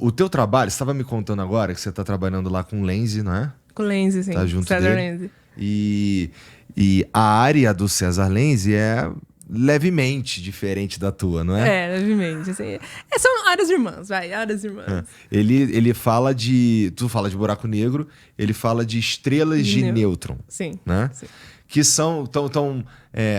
O teu trabalho, você estava me contando agora que você está trabalhando lá com o Lenzi, não é? Com o Lenzi, sim. Tá junto César dele. Lenzi. E a área do César Lenzi é levemente diferente da tua, não é? Levemente, assim. São áreas irmãs, vai, áreas irmãs. Ele fala de... Tu fala de buraco negro, ele fala de estrelas de nêutron. Sim, né? sim. Que são...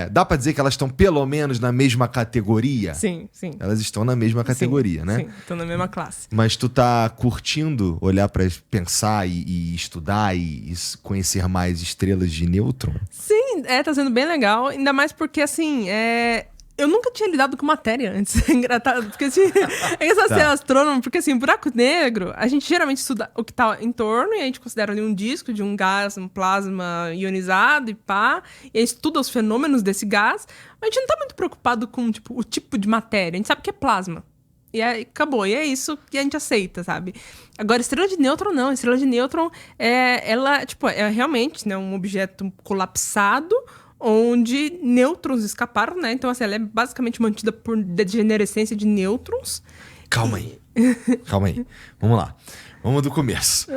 dá pra dizer que elas estão pelo menos na mesma categoria? Sim, sim. Elas estão na mesma categoria, sim, né? Sim, estão na mesma classe. Mas tu tá curtindo olhar pra pensar e estudar e conhecer mais estrelas de nêutron? Sim, tá sendo bem legal. Ainda mais porque, assim, eu nunca tinha lidado com matéria antes. É engraçado, porque assim, é engraçado ser astrônomo, porque assim, buraco negro, a gente geralmente estuda o que tá em torno, e a gente considera ali um disco de um gás, um plasma ionizado e pá, e aí estuda os fenômenos desse gás, mas a gente não tá muito preocupado com, tipo, o tipo de matéria, a gente sabe que é plasma. E aí acabou, e é isso que a gente aceita, sabe? Agora, estrela de nêutron, não. Estrela de nêutron, ela, tipo, é realmente, né, um objeto colapsado, onde nêutrons escaparam, né? Então, assim, ela é basicamente mantida por degenerescência de nêutrons. Calma aí. Calma aí. Vamos lá. Vamos do começo.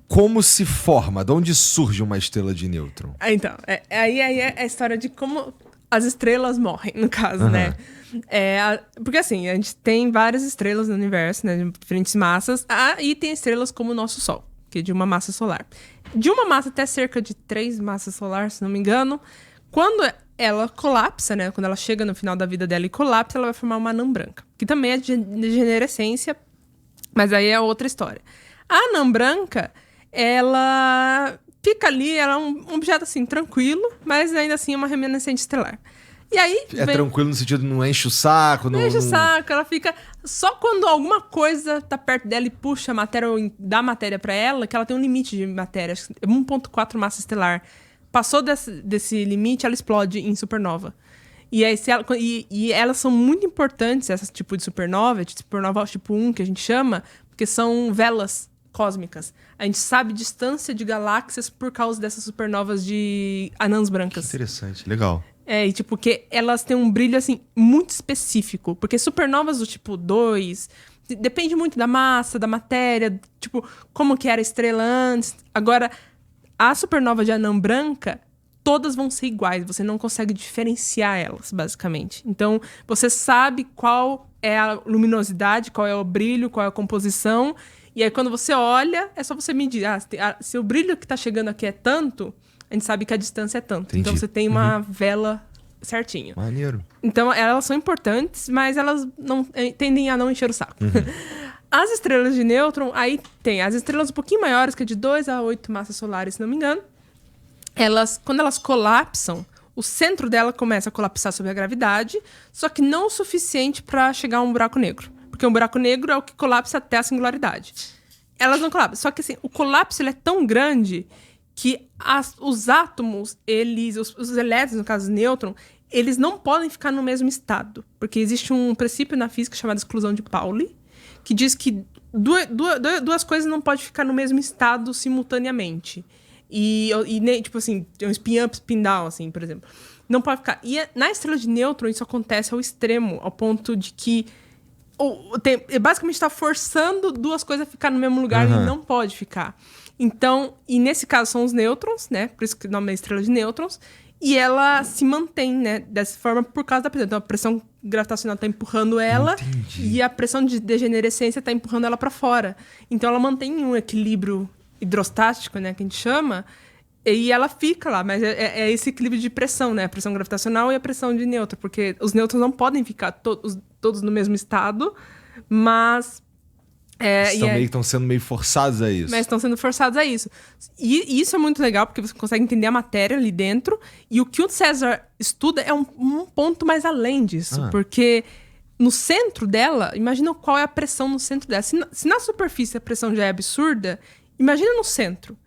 Como se forma? De onde surge uma estrela de nêutron? Então, aí é a história de como as estrelas morrem, no caso, né? Porque, assim, a gente tem várias estrelas no universo, né? De diferentes massas. E tem estrelas como o nosso Sol, que é de uma massa solar. De uma massa até cerca de 3 massas solares, se não me engano. Quando ela colapsa, né? Quando ela chega no final da vida dela e colapsa, ela vai formar uma anã branca. Que também é de degenerescência, mas aí é outra história. A anã branca, ela fica ali, ela é um objeto, assim, tranquilo, mas ainda assim é uma reminiscente estelar. E aí tranquilo no sentido de não enche o saco? Não enche o saco, ela fica... Só quando alguma coisa tá perto dela e puxa a matéria, ou dá matéria pra ela, que ela tem um limite de matéria, 1,4 massa estelar. Passou desse limite, ela explode em supernova. E aí, e elas são muito importantes, esse tipo de supernova tipo 1, que a gente chama, porque são velas cósmicas. A gente sabe distância de galáxias por causa dessas supernovas de anãs brancas. Que interessante, legal. E tipo, que elas têm um brilho, assim, muito específico. Porque supernovas do tipo 2, depende muito da massa, da matéria, tipo, como que era a estrela antes. Agora, a supernova de anã branca, todas vão ser iguais. Você não consegue diferenciar elas, basicamente. Então, você sabe qual é a luminosidade, qual é o brilho, qual é a composição. E aí, quando você olha, é só você medir. Se o brilho que tá chegando aqui é tanto... A gente sabe que a distância é tanto. Entendi. Então, você tem uma vela certinho. Maneiro. Então, elas são importantes, mas elas tendem a não encher o saco. As estrelas de nêutron, aí tem as estrelas um pouquinho maiores, que é de 2 a 8 massas solares, se não me engano. Quando elas colapsam, o centro dela começa a colapsar sob a gravidade, só que não o suficiente para chegar a um buraco negro. Porque um buraco negro é o que colapsa até a singularidade. Elas não colapsam. Só que assim, o colapso ele é tão grande... que os átomos, os elétrons, no caso, nêutron, eles não podem ficar no mesmo estado. Porque existe um princípio na física chamado exclusão de Pauli, que diz que duas coisas não podem ficar no mesmo estado simultaneamente. E tipo assim, um spin-up, spin-down, assim, por exemplo. Não pode ficar. E na estrela de nêutron, isso acontece ao extremo, ao ponto de que basicamente está forçando duas coisas a ficar no mesmo lugar e não pode ficar. Então, e nesse caso são os nêutrons, né? Por isso que o nome é estrela de nêutrons. E ela se mantém, né? Dessa forma por causa da pressão. Então, a pressão gravitacional está empurrando ela. Entendi. E a pressão de degenerescência está empurrando ela para fora. Então, ela mantém um equilíbrio hidrostático, né? Que a gente chama. E ela fica lá. Mas é esse equilíbrio de pressão, né? A pressão gravitacional e a pressão de nêutron. Porque os nêutrons não podem ficar todos no mesmo estado. Mas... Estão sendo meio forçados a isso. Mas estão sendo forçados a isso. E isso é muito legal, porque você consegue entender a matéria ali dentro. E o que o César estuda é um ponto mais além disso. Porque no centro dela, imagina qual é a pressão no centro dela. Se na superfície a pressão já é absurda, imagina no centro.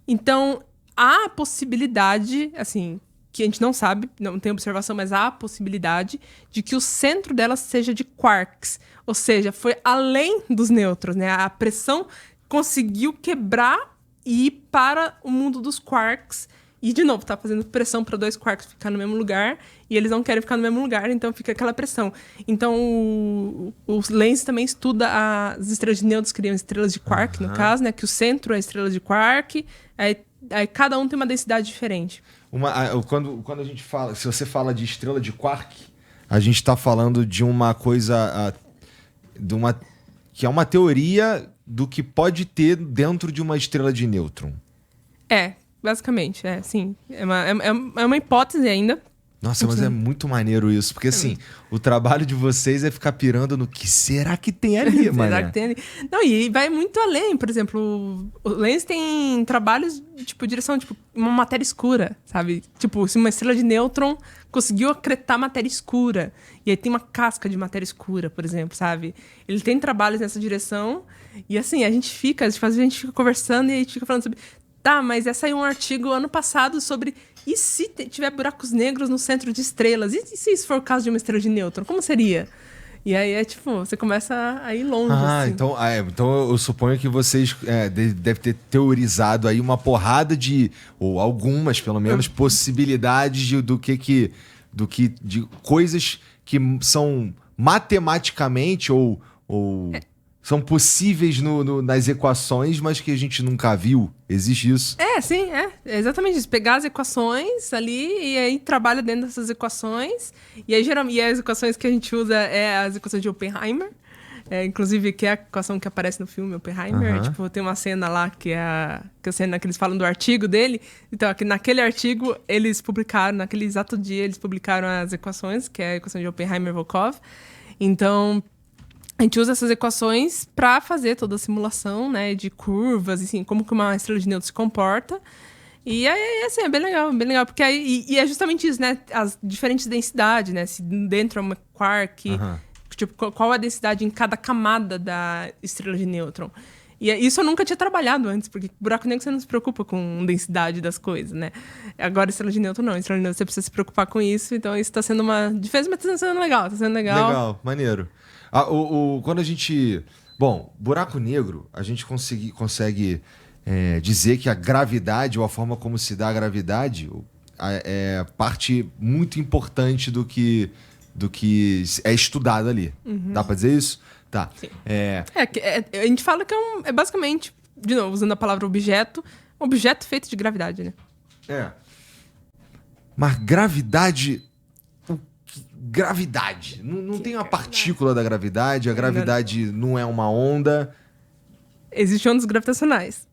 Então, há a possibilidade, assim... que a gente não sabe, não tem observação, mas há a possibilidade de que o centro dela seja de quarks. Ou seja, foi além dos nêutrons, né? A pressão conseguiu quebrar e ir para o mundo dos quarks, E, de novo, tá fazendo pressão para 2 quarks ficar no mesmo lugar. E eles não querem ficar no mesmo lugar, então fica aquela pressão. Então, o Lenz também estuda as estrelas de nêutrons, que seriam estrelas de quark, no caso, né? Que o centro é a estrela de quark. Aí cada um tem uma densidade diferente. Quando a gente fala... Se você fala de estrela de quark, a gente tá falando de uma coisa... que é uma teoria do que pode ter dentro de uma estrela de nêutron. Basicamente, sim. É uma hipótese ainda. Nossa, mas é muito maneiro isso. Porque, assim, o trabalho de vocês é ficar pirando no que será que tem ali, mano. Será que tem ali? Não, e vai muito além. Por exemplo, o Lenz tem trabalhos, direção, uma matéria escura, sabe? Tipo, se uma estrela de nêutron conseguiu acretar matéria escura. E aí tem uma casca de matéria escura, por exemplo, sabe? Ele tem trabalhos nessa direção. E, assim, a gente fica conversando e a gente fica falando sobre... Tá, mas saiu um artigo ano passado sobre... E se tiver buracos negros no centro de estrelas? E se isso for o caso de uma estrela de nêutron? Como seria? E aí você começa a ir longe, assim. Então eu suponho que vocês devem ter teorizado aí uma porrada de... Ou algumas, pelo menos, possibilidades de coisas que são matematicamente ou são possíveis nas equações, mas que a gente nunca viu. Existe isso? Sim, é exatamente isso. Pegar as equações ali e aí trabalha dentro dessas equações. E aí, geralmente, as equações que a gente usa é as equações de Oppenheimer. Inclusive, que é a equação que aparece no filme Oppenheimer. Tem uma cena lá que é a cena que eles falam do artigo dele. Então, naquele artigo, eles publicaram, naquele exato dia, eles publicaram as equações, que é a equação de Oppenheimer-Volkov. Então... A gente usa essas equações para fazer toda a simulação, né, de curvas, assim, como que uma estrela de nêutron se comporta. E aí, assim, é bem legal, porque aí... E é justamente isso, né, as diferentes densidades, né, se dentro é uma quark, qual a densidade em cada camada da estrela de nêutron. E isso eu nunca tinha trabalhado antes, porque buraco negro você não se preocupa com densidade das coisas, né? Agora, estrela de nêutron não. Estrela de nêutron você precisa se preocupar com isso, então isso tá sendo uma diferença, mas tá sendo legal, Legal, maneiro. Quando a gente... Bom, buraco negro, a gente consegue dizer que a gravidade, ou a forma como se dá a gravidade, é parte muito importante do que é estudado ali. Dá pra dizer isso? Tá. Sim. A gente fala que é basicamente, de novo, usando a palavra objeto feito de gravidade, né? Mas gravidade... Gravidade. Não tem uma partícula da gravidade. A gravidade não é uma onda. Existem ondas gravitacionais.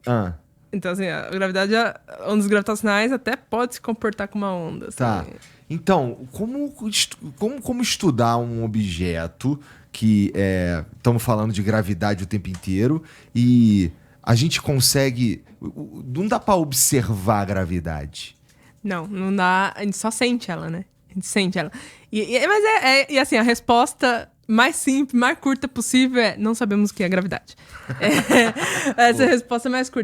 Então, assim, a gravidade, ondas gravitacionais até pode se comportar como uma onda. Assim. Tá. Então, como estudar um objeto que estamos falando de gravidade o tempo inteiro e a gente consegue... Não dá para observar a gravidade. Não dá. A gente só sente ela, né? A gente sente ela. Mas assim, a resposta mais simples, mais curta possível é: não sabemos o que é gravidade. Essa é a resposta mais curta.